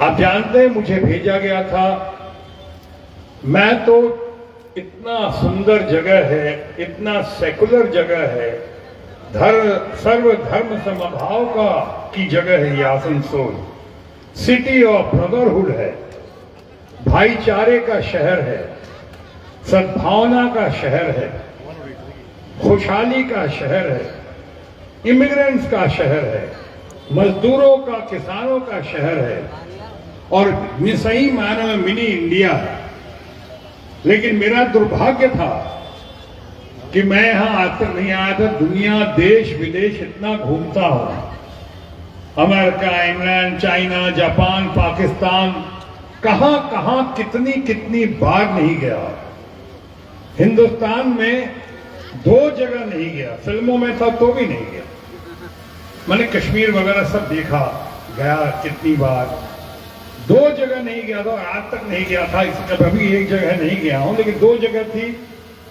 आप जानते हैं मुझे भेजा गया था, मैं तो इतना सुंदर जगह है, इतना सेकुलर जगह है, सर्व धर्म समभाव का की जगह है ये आसनसोल, सिटी ऑफ ब्रदरहुड है, भाईचारे का शहर है, सद्भावना का शहर है, खुशहाली का शहर है, इमिग्रेंट्स का शहर है, मजदूरों का, किसानों का शहर है और सही मायने में मिनी इंडिया है। लेकिन मेरा दुर्भाग्य था कि मैं यहां आज तक नहीं आया था। दुनिया देश विदेश इतना घूमता हूं, America, England, China, Japan, Pakistan, कहां कहां कितनी कितनी बार नहीं गया। हिंदुस्तान में 2 जगह नहीं गया, फिल्मों में था तो भी नहीं गया। मैंने कश्मीर वगैरह सब देखा, गया कितनी बार, 2 जगह नहीं गया था और आज तक नहीं गया था। इससे कभी एक जगह नहीं गया हूं, लेकिन 2 जगह थी,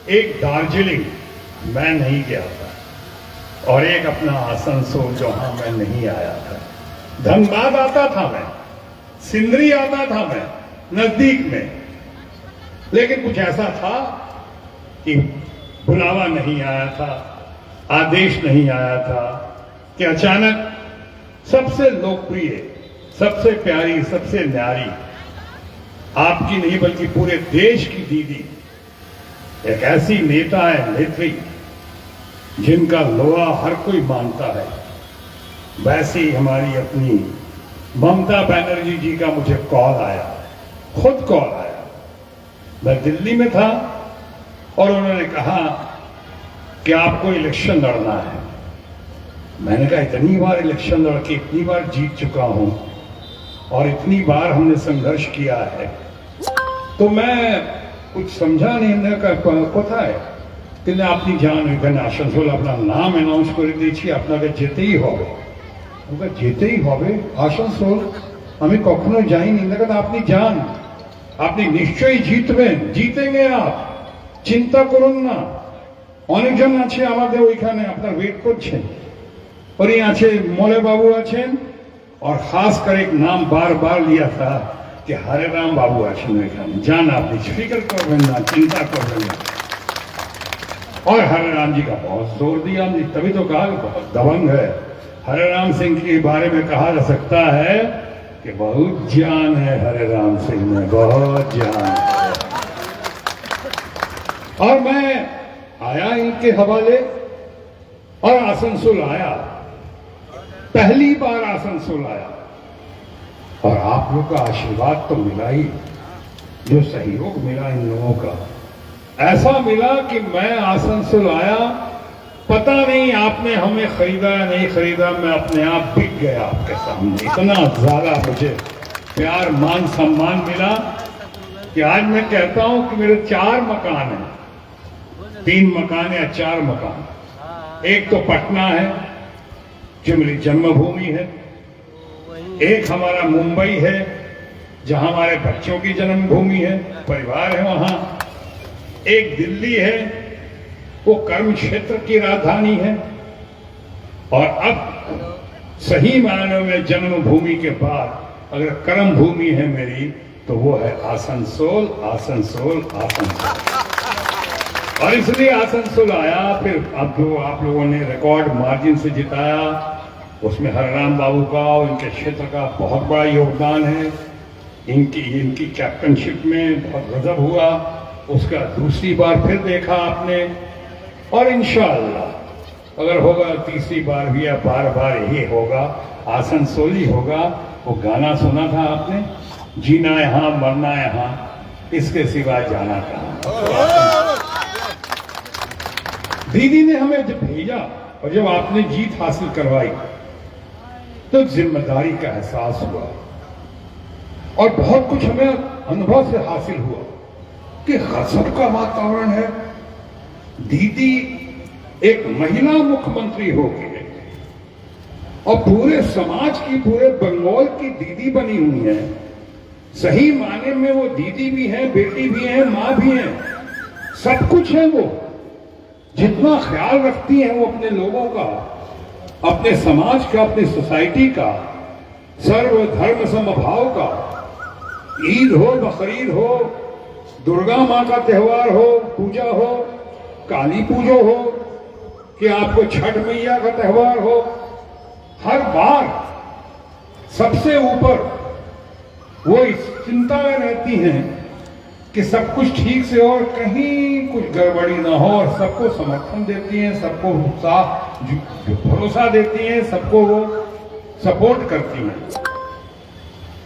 एक दार्जिलिंग मैं नहीं गया था और एक अपना आसनसोल जहां मैं नहीं आया था। धनबाद आता था मैं, सिंदरी आता था मैं, नजदीक में, लेकिन कुछ ऐसा था कि बुलावा नहीं आया था, आदेश नहीं आया था कि अचानक सबसे लोकप्रिय, सबसे प्यारी, सबसे न्यारी, आपकी नहीं बल्कि पूरे देश की दीदी, एक ऐसी नेता है, नेत्री, जिनका लोहा हर कोई मानता है, वैसी हमारी अपनी ममता बनर्जी जी का मुझे कॉल आया, खुद कॉल आया। मैं दिल्ली में था और उन्होंने कहा कि आपको इलेक्शन लड़ना है। मैंने कहा इतनी बार इलेक्शन लड़ के इतनी बार जीत चुका हूं और इतनी बार हमने संघर्ष किया है, तो मैं कुछ समझा नहीं। কোথায় কিন্তু আপনি যান ওখানে আসানসোল, আপনার নাম অ্যানাউন্স করে দিয়েছি, আপনাকে যেতেই হবে। ওকে যেতেই হবে আসানসোল, আমি কখনো যাইনি। দেখেন আপনি যান, আপনি নিশ্চয়ই জিতবেন, জিতেंगे आप, চিন্তা করুন না। অনেকজন আছে আমাদের ওইখানে আপনার ওয়েট করছেন, और यहाँ से मोले बाबू आছেন, और खासकर एक नाम बार बार लिया था कि हरे राम बाबू आছেন এখানে, जान आप फिक्र करবেন না, चिंता करবেন না। और हरे राम जी का बहुत जोर दिया हमने, तभी तो कहा बहुत दबंग है। हरे राम सिंह के बारे में कहा जा सकता है कि बहुत जान है हरे राम सिंह में, बहुत जान है। और मैं आया इनके हवाले और आसनसोल आया, पहली बार आसनसोल आया और आप लोग का आशीर्वाद तो मिला ही, जो सहयोग मिला इन लोगों का, ऐसा मिला कि मैं आसनसोल आया, पता नहीं आपने हमें खरीदा या नहीं खरीदा, मैं अपने आप बिक गया आपके सामने। इतना ज्यादा मुझे प्यार, मान, सम्मान मिला कि आज मैं कहता हूं कि मेरे 4 मकान हैं, 3 मकान या 4 मकान। एक तो पटना है जो मेरी जन्मभूमि है, एक हमारा मुंबई है जहां हमारे बच्चों की जन्मभूमि है, परिवार है वहां, एक दिल्ली है, वो कर्म क्षेत्र की राजधानी है, और अब सही मायने में जन्मभूमि के बाद अगर कर्म भूमि है मेरी, तो वो है आसनसोल, आसनसोल, आसनसोल। और इसलिए आसनसोल आया। फिर अब जो आप लोगों ने रिकॉर्ड मार्जिन से जिताया, उसमें हरराम बाबू का और इनके क्षेत्र का बहुत बड़ा योगदान है। इनकी कैप्टनशिप में बहुत गजब हुआ, उसका दूसरी बार फिर देखा आपने, और इंशाअल्लाह अगर होगा तीसरी बार भी या बार बार ये होगा, आसनसोल ही होगा। वो गाना सुना था आपने, जीना यहां मरना यहां, इसके सिवा जाना कहां। दीदी ने हमें जब भेजा और जब आपने जीत हासिल करवाई, तो जिम्मेदारी का एहसास हुआ और बहुत कुछ हमें अनुभव से हासिल हुआ कि गजब का वातावरण है। दीदी एक महिला मुख्यमंत्री हो गई है और पूरे समाज की, पूरे बंगाल की दीदी बनी हुई है। सही माने में वो दीदी भी है, बेटी भी है, मां भी है, सब कुछ है। वो जितना ख्याल रखती है वो अपने लोगों का, अपने समाज का, अपनी सोसाइटी का, सर्वधर्म समभाव का, ईद हो, बकरीद हो, दुर्गा माँ का त्योहार हो, पूजा हो, काली पूजो हो, कि आपको छठ मैया का त्योहार हो, हर बार सबसे ऊपर वो इस चिंता में रहती हैं कि सब कुछ ठीक से हो और कहीं कुछ गड़बड़ी ना हो, और सबको समर्थन देती हैं, सबको उत्साह भरोसा देती हैं, सबको वो सपोर्ट करती हैं।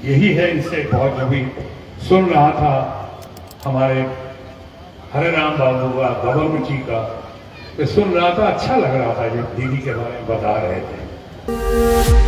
यही है इनसे बहुत, जो भी सुन रहा था हमारे हरे राम बाबू का, गवर्नमेंट जी का, मैं सुन रहा था, अच्छा लग रहा था जब दीदी के बारे में बता रहे थे।